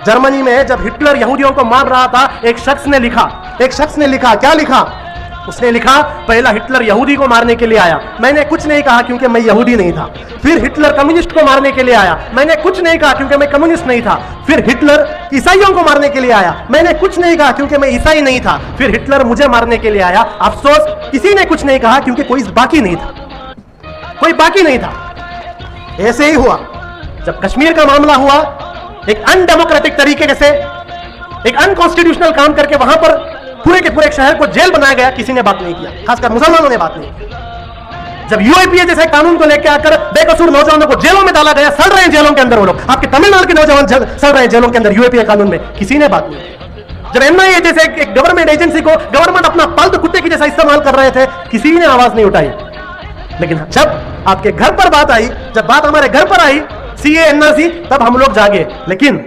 Germany में जब Hitler यहूदियों को मार रहा था, एक शख्स ने लिखा, क्या लिखा? उसने लिखा, पहला हिटलर यहूदी को मारने के लिए आया, मैंने कुछ नहीं कहा क्योंकि मैं यहूदी नहीं था। फिर हिटलर कम्युनिस्ट को मारने के लिए आया, मैंने कुछ नहीं कहा क्योंकि मैं कम्युनिस्ट नहीं था। फिर हिटलर ईसाइयों को मारने के लिए आया, मैंने कुछ नहीं कहा क्योंकि मैं ईसाई नहीं था। फिर हिटलर मुझे मारने के लिए आया, अफसोस किसी ने कुछ नहीं कहा क्योंकि कोई बाकी नहीं था। ऐसे ही हुआ जब कश्मीर का मामला हुआ, एक अनडेमोक्रेटिक तरीके से, एक अनकॉन्स्टिट्यूशनल काम करके वहां पर पूरे के पूरे एक शहर को जेल बनाया गया, किसी ने बात नहीं किया, खासकर मुसलमानों ने बात नहीं की। जब यूएपीए जैसे कानून को लेकर आकर बेकसूर नौजवानों को जेलों में डाला गया, सड़ रहे हैं जेलों के अंदर वो लोग, आपके तमिलनाडु के नौजवान सड़ रहे हैं जेलों के अंदर यूएपीए कानून में, किसी ने बात नहीं की। जब एनआईए जैसे एक गवर्नमेंट एजेंसी को गवर्नमेंट अपना पालतू कुत्ते की जैसा इस्तेमाल कर रहे थे, किसी ने आवाज नहीं उठाई। लेकिन जब आपके घर पर बात आई, जब बात हमारे घर पर आई, सीए एनआरसी, तब हम लोग जागे। लेकिन